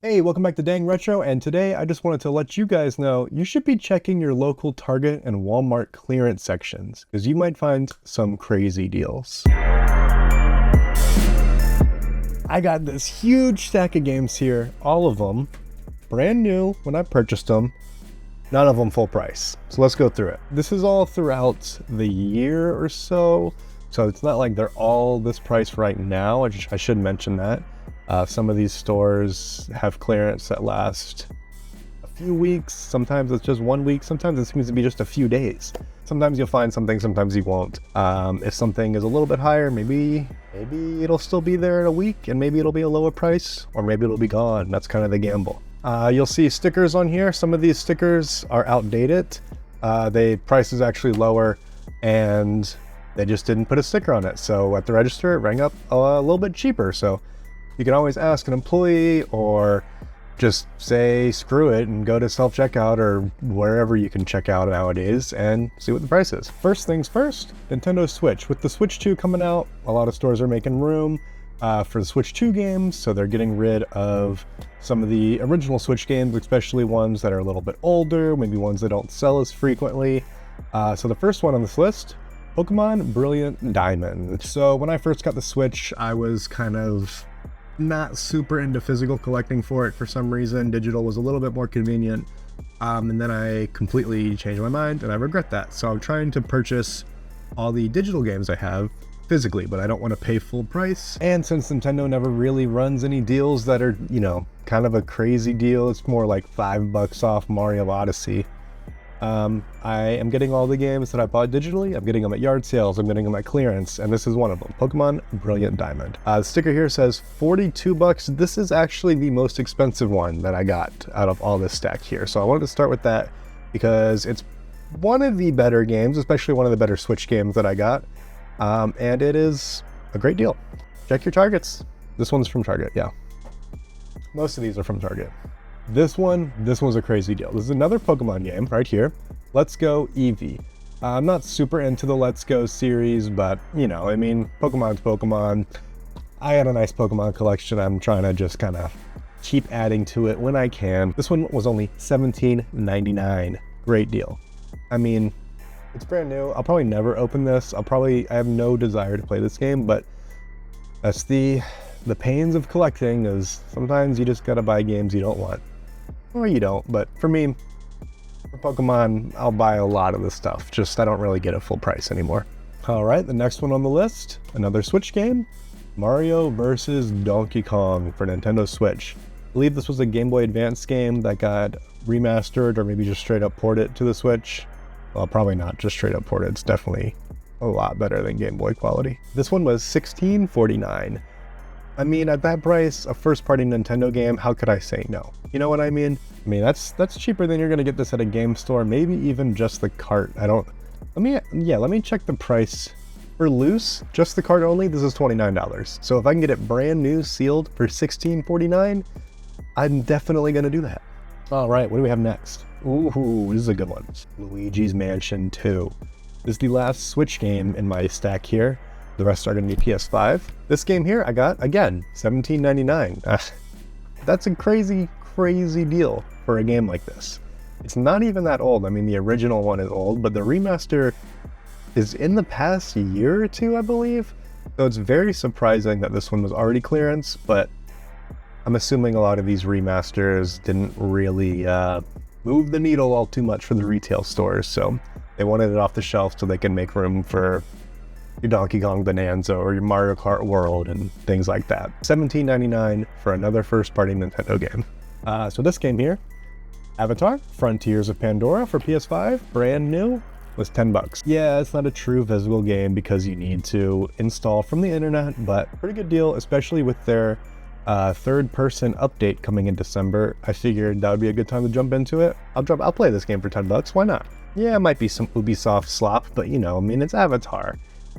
Hey, welcome back to Dang Retro, and today I just wanted to let you guys know you should be checking your local Target and Walmart clearance sections, because you might find some crazy deals. I got this huge stack of games here, all of them brand new when I purchased them, none of them full price. So let's go through it. This is all throughout the year or so it's not like they're all this price right now. I should mention that. Some of these stores have clearance that last a few weeks. Sometimes it's just 1 week. Sometimes it seems to be just a few days. Sometimes you'll find something, sometimes you won't. If something is a little bit higher, maybe it'll still be there in a week, and maybe it'll be a lower price, or maybe it'll be gone. That's kind of the gamble. You'll see stickers on here. Some of these stickers are outdated. The price is actually lower, and they just didn't put a sticker on it. So at the register, it rang up a little bit cheaper. So you can always ask an employee, or just say screw it and go to self-checkout or wherever you can check out nowadays and see what the price is. First things first, Nintendo Switch. With the Switch 2 coming out, a lot of stores are making room for the Switch 2 games, so they're getting rid of some of the original Switch games, especially ones that are a little bit older, maybe ones that don't sell as frequently. So the first one on this list, Pokemon Brilliant Diamond. So when I first got the Switch, I was kind of not super into physical collecting for it for some reason. Digital was a little bit more convenient, and then I completely changed my mind, and I regret that. So I'm trying to purchase all the digital games I have physically, but I don't want to pay full price. And since Nintendo never really runs any deals that are, kind of a crazy deal, it's more like $5 off Mario Odyssey. I am getting all the games that I bought digitally. I'm getting them at yard sales, I'm getting them at clearance, and this is one of them, Pokemon Brilliant Diamond. The sticker here says $42. This is actually the most expensive one that I got out of all this stack here. So I wanted to start with that because it's one of the better games, especially one of the better Switch games that I got. And it is a great deal. Check your Targets. This one's from Target, yeah. Most of these are from Target. This one's a crazy deal. This is another Pokemon game right here. Let's Go Eevee. I'm not super into the Let's Go series, but Pokemon's Pokemon. I had a nice Pokemon collection. I'm trying to just kind of keep adding to it when I can. This one was only $17.99. Great deal. It's brand new. I'll probably never open this. I have no desire to play this game, but that's the pains of collecting, is sometimes you just gotta buy games you don't want. Or you don't, but for me, for Pokemon, I'll buy a lot of this stuff. Just I don't really get a full price anymore. All right, the next one on the list, another Switch game, Mario vs. Donkey Kong for Nintendo Switch. I believe this was a Game Boy Advance game that got remastered, or maybe just straight up ported to the Switch. Well, probably not just straight up ported. It's definitely a lot better than Game Boy quality. This one was $16.49. At that price, a first-party Nintendo game, how could I say no? You know what I mean? That's cheaper than you're gonna get this at a game store, maybe even just the cart. Let me check the price. For loose, just the cart only, this is $29. So if I can get it brand new, sealed for $16.49, I'm definitely gonna do that. All right, what do we have next? Ooh, this is a good one. Luigi's Mansion 2. This is the last Switch game in my stack here. The rest are going to be PS5. This game here I got, again, $17.99. That's a crazy, crazy deal for a game like this. It's not even that old. The original one is old, but the remaster is in the past year or two, I believe. So it's very surprising that this one was already clearance, but I'm assuming a lot of these remasters didn't really move the needle all too much for the retail stores. So they wanted it off the shelf so they can make room for your Donkey Kong Bonanza or your Mario Kart World and things like that. $17.99 for another first-party Nintendo game. So this game here, Avatar: Frontiers of Pandora for PS5, brand new, was $10. Yeah, it's not a true physical game because you need to install from the internet, but pretty good deal, especially with their third-person update coming in December. I figured that would be a good time to jump into it. I'll play this game for $10. Why not? Yeah, it might be some Ubisoft slop, but it's Avatar.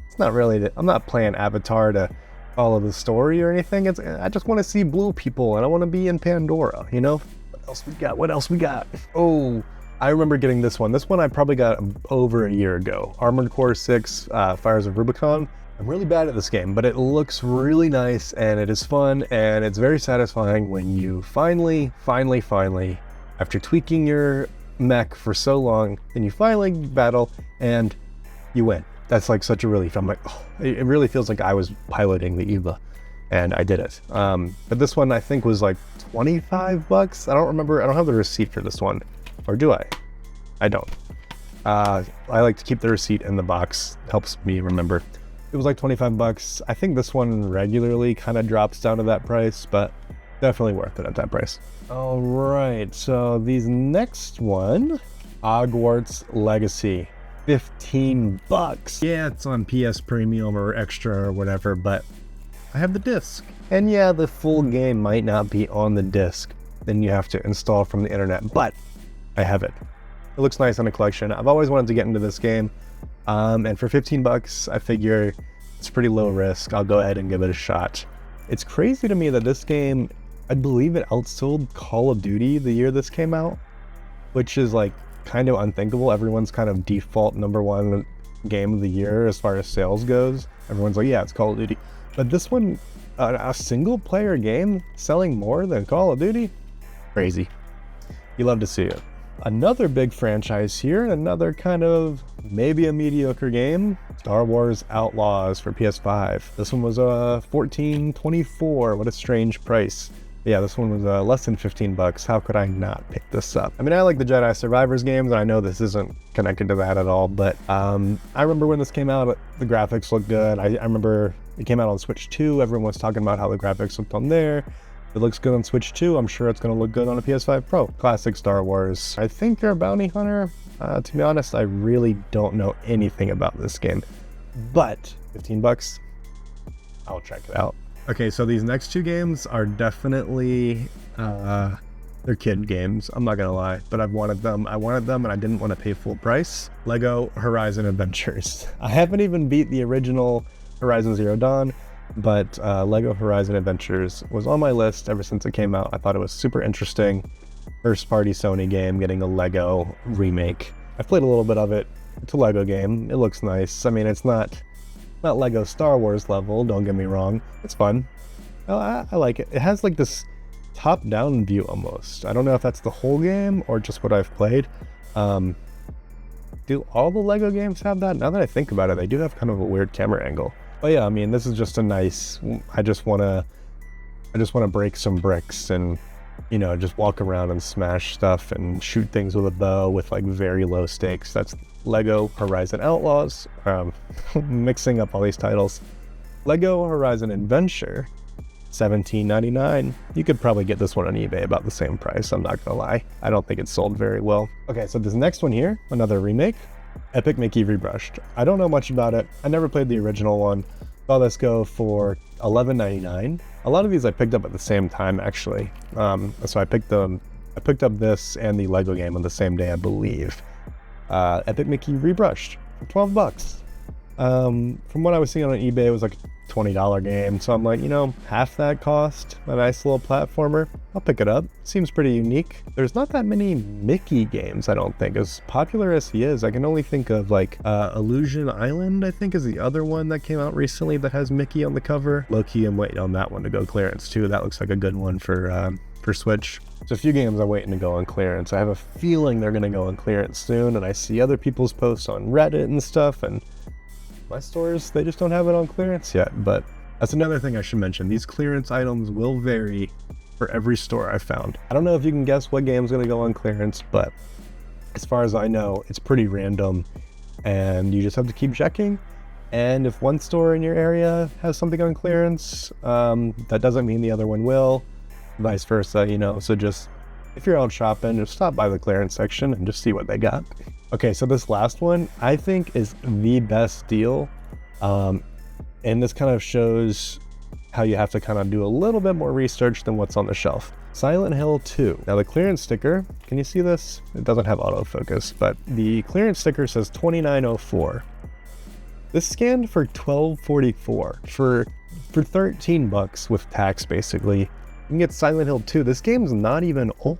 It's not really I'm not playing Avatar to follow the story or anything. I just want to see blue people, and I want to be in Pandora, What else we got? Oh, I remember getting this one. This one I probably got over a year ago. Armored Core 6, Fires of Rubicon. I'm really bad at this game, but it looks really nice and it is fun and it's very satisfying when you finally, after tweaking your mech for so long, then you finally battle and you win. That's like such a relief. I'm like, oh, it really feels like I was piloting the EVA and I did it. But this one I think was like 25 bucks. I don't remember. I don't have the receipt for this one. Or do I? I don't. I like to keep the receipt in the box. Helps me remember. It was like 25 bucks. I think this one regularly kind of drops down to that price, but definitely worth it at that price. All right, so these next one, Hogwarts Legacy, 15 bucks. Yeah, it's on PS Premium or Extra or whatever, but I have the disc. And yeah, the full game might not be on the disc. Then you have to install from the internet, but I have it. It looks nice on a collection. I've always wanted to get into this game. And for 15 bucks, I figure it's pretty low risk. I'll go ahead and give it a shot. It's crazy to me that this game, I believe it outsold Call of Duty the year this came out, which is like kind of unthinkable. Everyone's kind of default #1 game of the year as far as sales goes. Everyone's like, yeah, it's Call of Duty. But this one, a single player game selling more than Call of Duty? Crazy. You love to see it. Another big franchise here, another kind of maybe a mediocre game, Star Wars Outlaws for PS5. This one was $14.24. What a strange price. Yeah, this one was less than 15 bucks. How could I not pick this up? I mean, I like the Jedi Survivors games, and I know this isn't connected to that at all, but I remember when this came out, the graphics looked good. I remember it came out on Switch 2. Everyone was talking about how the graphics looked on there. It looks good on Switch 2. I'm sure it's going to look good on a PS5 Pro. Classic Star Wars. I think you're a bounty hunter. To be honest, I really don't know anything about this game. But 15 bucks, I'll check it out. Okay, so these next two games are definitely, they're kid games. I'm not going to lie, but I've wanted them. I wanted them and I didn't want to pay full price. Lego Horizon Adventures. I haven't even beat the original Horizon Zero Dawn. But Lego Horizon Adventures was on my list ever since it came out. I thought it was super interesting. First party Sony game getting a Lego remake. I've played a little bit of it. It's a Lego game. It looks nice. I mean, it's not Lego Star Wars level, don't get me wrong. It's fun. I like it. It has like this top-down view almost. I don't know if that's the whole game or just what I've played. Do all the Lego games have that? Now that I think about it, they do have kind of a weird camera angle. But yeah, I mean, this is just a nice, I just want to break some bricks and, you know, just walk around and smash stuff and shoot things with a bow with like very low stakes. That's Lego Horizon Outlaws. Mixing up all these titles. Lego Horizon Adventure, $17.99. You could probably get this one on eBay about the same price, I'm not gonna lie. I don't think it's sold very well. Okay, so this next one here, another remake. Epic Mickey Rebrushed. I don't know much about it. I never played the original one. Saw this go for $11.99. A lot of these I picked up at the same time, actually. So I picked up this and the Lego game on the same day, I believe. Epic Mickey Rebrushed for 12 bucks. From what I was seeing on eBay, it was like a $20 game. So I'm like, you know, half that cost, a nice little platformer. I'll pick it up. Seems pretty unique. There's not that many Mickey games, I don't think. As popular as he is, I can only think of like Illusion Island, I think is the other one that came out recently that has Mickey on the cover. Low-key, I'm waiting on that one to go clearance too. That looks like a good one for Switch. There's a few games I'm waiting to go on clearance. I have a feeling they're gonna go on clearance soon, and I see other people's posts on Reddit and stuff, and my stores, they just don't have it on clearance yet. But that's another thing I should mention. These clearance items will vary for every store I've found. I don't know if you can guess what game's gonna go on clearance, but as far as I know, it's pretty random and you just have to keep checking. And if one store in your area has something on clearance, that doesn't mean the other one will, vice versa, you know. So just, if you're out shopping, just stop by the clearance section and just see what they got. Okay, so this last one, I think is the best deal. And this kind of shows how you have to kind of do a little bit more research than what's on the shelf. Silent Hill 2. Now the clearance sticker, can you see this? It doesn't have autofocus, but the clearance sticker says $29.04. This scanned for $12.44 for 13 bucks with tax, basically. You can get Silent Hill 2. This game's not even old.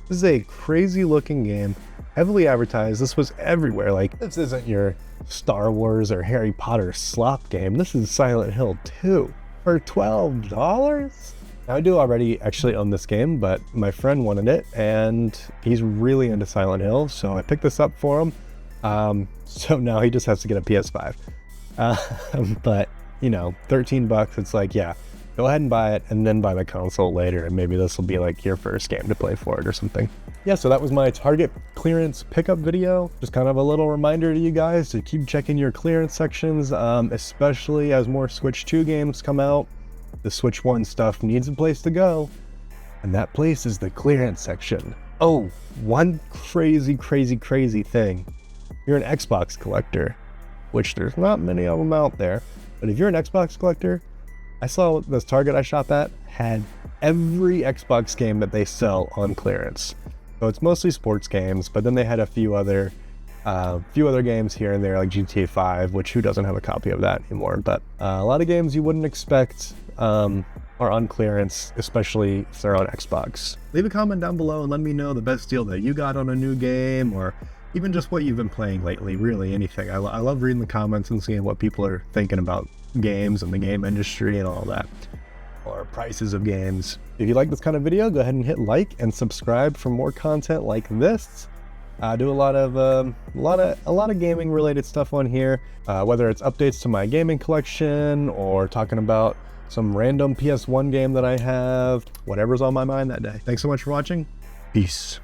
This is a crazy looking game. heavily advertised. This was everywhere. Like, this isn't your Star Wars or Harry Potter slop game. This is Silent Hill 2 for $12. Now, I do already actually own this game, but my friend wanted it, and he's really into Silent Hill, so I picked this up for him. So now he just has to get a PS5. But, you know, 13 bucks, it's like, yeah, go ahead and buy it, and then buy the console later, and maybe this will be like your first game to play for it or something. Yeah, so that was my Target clearance pickup video. Just kind of a little reminder to you guys to keep checking your clearance sections, especially as more Switch 2 games come out. The Switch 1 stuff needs a place to go, and that place is the clearance section. Oh, one crazy thing. You're an Xbox collector, which there's not many of them out there, but if you're an Xbox collector, I saw this Target I shopped at had every Xbox game that they sell on clearance. So it's mostly sports games, but then they had a few other games here and there, like GTA 5, which who doesn't have a copy of that anymore? But a lot of games you wouldn't expect are on clearance, especially if they're on Xbox. Leave a comment down below and let me know the best deal that you got on a new game, or even just what you've been playing lately. Really, anything. I love reading the comments and seeing what people are thinking about games and the game industry and all that, or prices of games. If you like this kind of video, go ahead and hit like and subscribe for more content like this. I do a lot of gaming related stuff on here, whether it's updates to my gaming collection or talking about some random PS1 game that I have, whatever's on my mind that day. Thanks so much for watching. Peace.